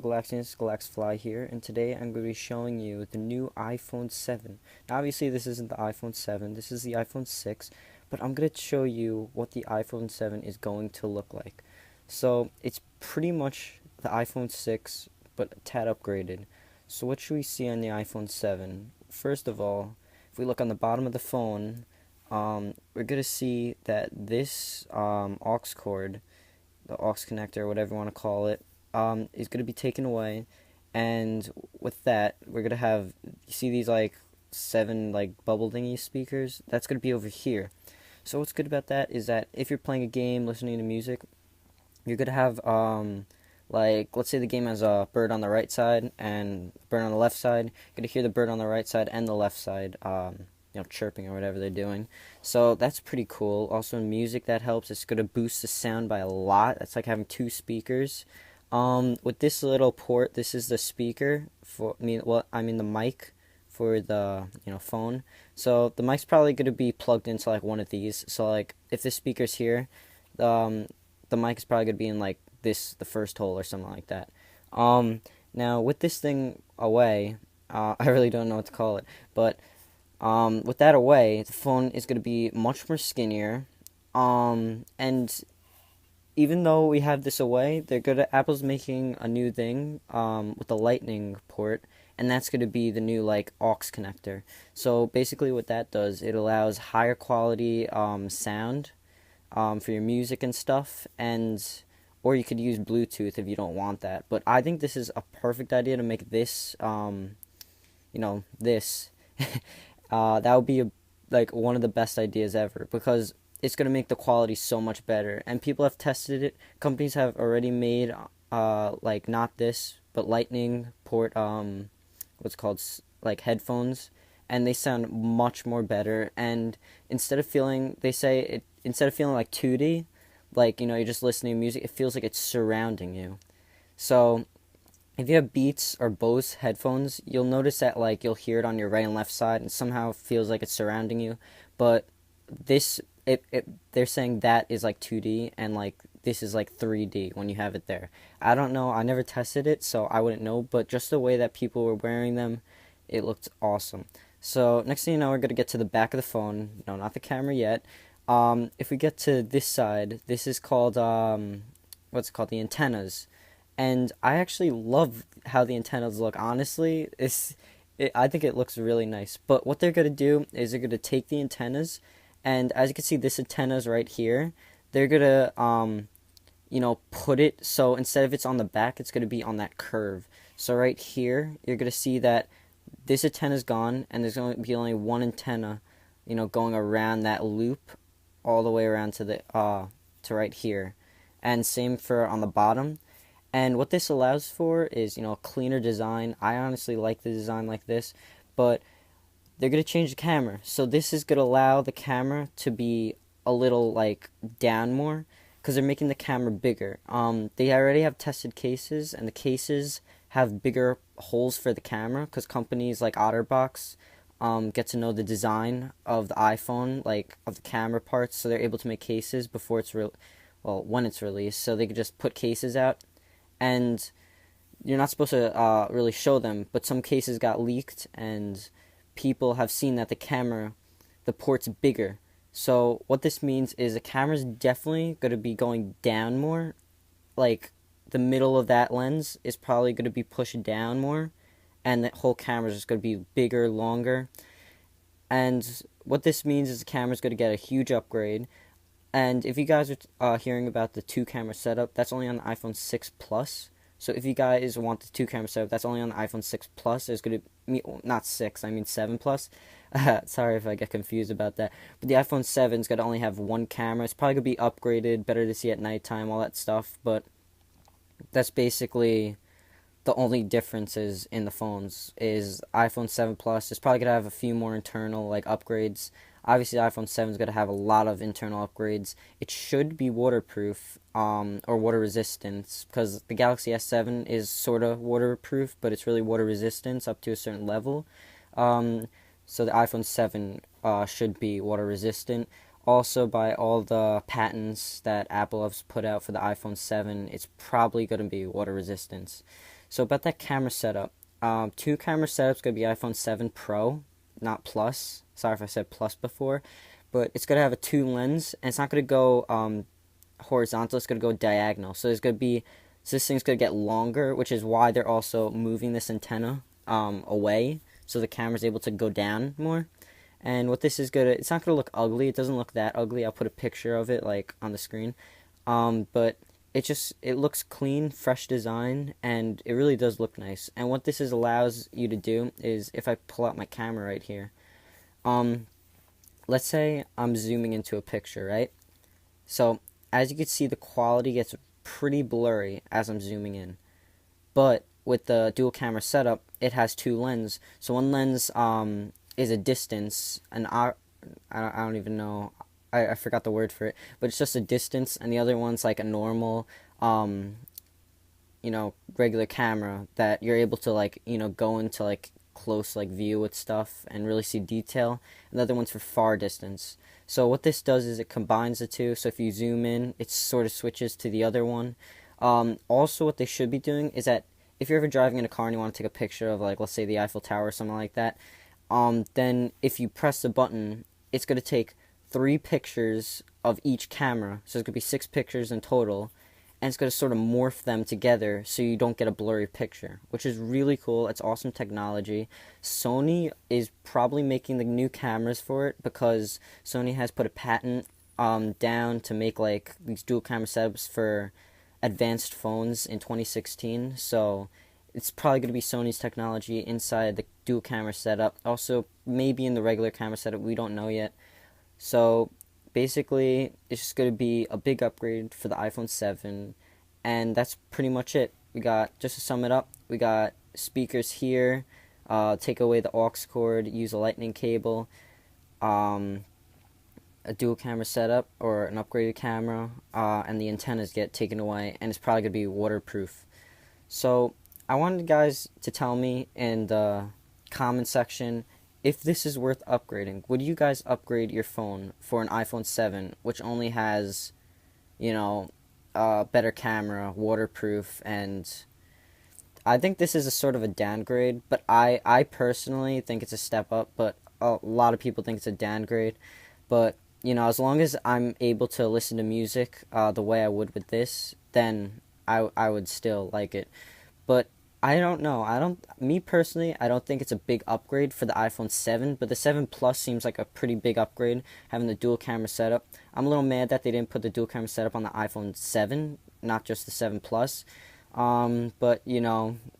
Hello Galaxians, Galaxifly here, and today I'm going to be showing you the new iPhone 7. Now obviously this isn't the iPhone 7, this is the iPhone 6, but I'm going to show you what the iPhone 7 is going to look like. So it's pretty much the iPhone 6, but a tad upgraded. So what should we see on the iPhone 7? First of all, if we look on the bottom of the phone, we're going to see that this aux cord, the aux connector, whatever you want to call it, is going to be taken away, and with that we're going to have, you see these like 7 like bubble thingy speakers, that's going to be over here. So what's good about that is that if you're playing a game, listening to music, you're going to have like, let's say the game has a bird on the right side and a bird on the left side, you're going to hear the bird on the right side and the left side chirping or whatever they're doing. So that's pretty cool. Also in music, that helps. It's going to boost the sound by a lot. That's like having 2 speakers. With this little port, this is the speaker for me. Well, I mean the mic for the phone. So the mic's probably going to be plugged into like one of these. So like if the speaker's here, the mic is probably going to be in like this, the first hole or something like that. Now with this thing away, I really don't know what to call it, but with that away, the phone is going to be much more skinnier. And even though we have this away, Apple's making a new thing with the Lightning port, and that's going to be the new like aux connector. So basically, what that does, it allows higher quality sound for your music and stuff, or you could use Bluetooth if you don't want that. But I think this is a perfect idea to make this, this. That would be like one of the best ideas ever, because it's going to make the quality so much better, and people have tested it. Companies have already made like not this but Lightning port what's called like headphones, and they sound much more better. And instead of feeling like 2D, like you're just listening to music, it feels like it's surrounding you. So if you have Beats or Bose headphones, you'll notice that like you'll hear it on your right and left side, and somehow it feels like it's surrounding you. But this, they're saying that is like 2D, and like this is like 3D when you have it there. I don't know. I never tested it, so I wouldn't know. But just the way that people were wearing them, it looked awesome. So next thing you know, we're gonna get to the back of the phone. No, not the camera yet. If we get to this side, this is called what's it called? The antennas. And I actually love how the antennas look. Honestly, I think it looks really nice. But what they're going to do is they're going to take the antennas, and as you can see, this antenna's right here. They're going to, put it, so instead of it's on the back, it's going to be on that curve. So right here, you're going to see that this antenna's gone, and there's going to be only one antenna, going around that loop all the way around to to right here. And same for on the bottom. And what this allows for is, a cleaner design. I honestly like the design like this, but they're going to change the camera. So this is going to allow the camera to be a little, like, down more, because they're making the camera bigger. They already have tested cases, and the cases have bigger holes for the camera, because companies like OtterBox get to know the design of the iPhone, like, of the camera parts, so they're able to make cases before it's when it's released, so they could just put cases out. And you're not supposed to really show them, but some cases got leaked, and people have seen that the port's bigger. So what this means is the camera's definitely going to be going down more. Like, the middle of that lens is probably going to be pushed down more, and the whole camera's just going to be bigger, longer. And what this means is the camera's going to get a huge upgrade. And if you guys are hearing about the 2-camera setup, that's only on the iPhone 6 Plus. So if you guys want the 2-camera setup, that's only on the iPhone 6 Plus. There's going to be, not 6, I mean 7 Plus. Sorry if I get confused about that. But the iPhone 7 is going to only have 1 camera. It's probably going to be upgraded, better to see at nighttime, all that stuff. But that's basically the only differences in the phones. Is iPhone 7 Plus is probably going to have a few more internal like upgrades. Obviously, the iPhone 7 is going to have a lot of internal upgrades. It should be waterproof or water resistance, because the Galaxy S7 is sort of waterproof, but it's really water resistance up to a certain level. So the iPhone 7 should be water resistant. Also, by all the patents that Apple has put out for the iPhone 7, it's probably going to be water resistance. So about that camera setup, two camera setups gonna be iPhone 7 Pro, not Plus. Sorry if I said Plus before, but it's gonna have a two lens, and it's not gonna go horizontal. It's gonna go diagonal. So this thing's gonna get longer, which is why they're also moving this antenna away, so the camera's able to go down more. And what this is it's not gonna look ugly. It doesn't look that ugly. I'll put a picture of it like on the screen. But it looks clean, fresh design, and it really does look nice. And what this allows you to do is, if I pull out my camera right here, let's say I'm zooming into a picture, right? So as you can see, the quality gets pretty blurry as I'm zooming in. But with the dual camera setup, it has two lenses. So one lens is a distance, and I don't even know. I forgot the word for it, but it's just a distance, and the other one's like a normal, regular camera that you're able to like, go into like close like view with stuff and really see detail. And the other one's for far distance. So what this does is it combines the two. So if you zoom in, it sort of switches to the other one. Also, what they should be doing is that if you're ever driving in a car and you want to take a picture of, like, let's say the Eiffel Tower or something like that, then if you press the button, it's going to take 3 pictures of each camera. So it's going to be 6 pictures in total, and it's going to sort of morph them together so you don't get a blurry picture, which is really cool. It's awesome technology. Sony is probably making the new cameras for it, because Sony has put a patent down to make like these dual camera setups for advanced phones in 2016. So it's probably going to be Sony's technology inside the dual camera setup. Also, maybe in the regular camera setup, we don't know yet. So basically, it's just going to be a big upgrade for the iPhone 7, and that's pretty much it. We got, just to sum it up, we got speakers here, take away the aux cord, use a lightning cable, a dual camera setup or an upgraded camera, and the antennas get taken away, and it's probably going to be waterproof. So I wanted you guys to tell me in the comment section if this is worth upgrading. Would you guys upgrade your phone for an iPhone 7, which only has, better camera, waterproof, and I think this is a sort of a downgrade, but I personally think it's a step up, but a lot of people think it's a downgrade. But, as long as I'm able to listen to music the way I would with this, then I would still like it. But I don't know. Me personally, I don't think it's a big upgrade for the iPhone 7, but the 7 Plus seems like a pretty big upgrade, having the dual camera setup. I'm a little mad that they didn't put the dual camera setup on the iPhone 7, not just the 7 Plus. But,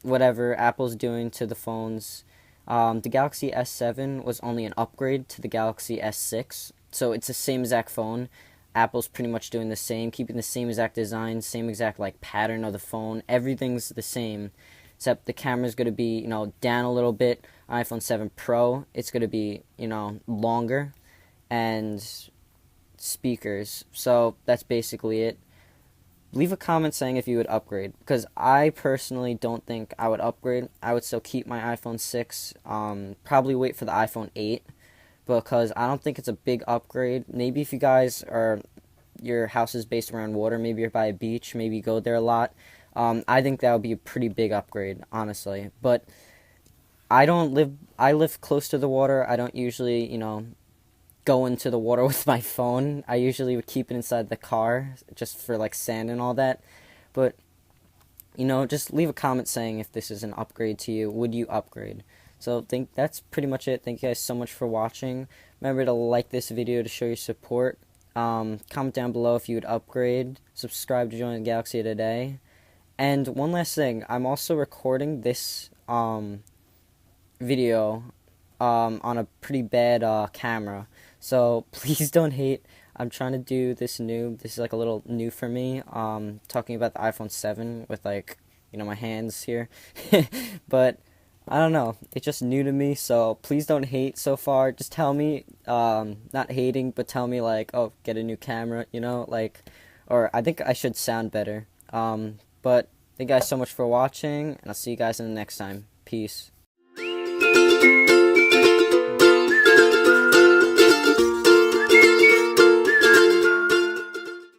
whatever Apple's doing to the phones. The Galaxy S7 was only an upgrade to the Galaxy S6, so it's the same exact phone. Apple's pretty much doing the same, keeping the same exact design, same exact pattern of the phone. Everything's the same, except the camera's going to be, down a little bit. iPhone 7 Pro, it's going to be, longer, and speakers. So that's basically it. Leave a comment saying if you would upgrade, because I personally don't think I would upgrade. I would still keep my iPhone 6, probably wait for the iPhone 8, because I don't think it's a big upgrade. Maybe if you guys your house is based around water, maybe you're by a beach, maybe you go there a lot, I think that would be a pretty big upgrade, honestly. But I live close to the water. I don't usually, go into the water with my phone. I usually would keep it inside the car just for sand and all that. But just leave a comment saying if this is an upgrade to you. Would you upgrade? So think that's pretty much it. Thank you guys so much for watching. Remember to like this video to show your support. Comment down below if you would upgrade. Subscribe to join the Galaxy today. And one last thing, I'm also recording this video on a pretty bad camera. So please don't hate. I'm trying to do this new. This is a little new for me. Talking about the iPhone 7 with my hands here. But I don't know. It's just new to me. So please don't hate so far. Just tell me, not hating, but tell me oh, get a new camera, or I think I should sound better. But thank you guys so much for watching, and I'll see you guys in the next time. Peace.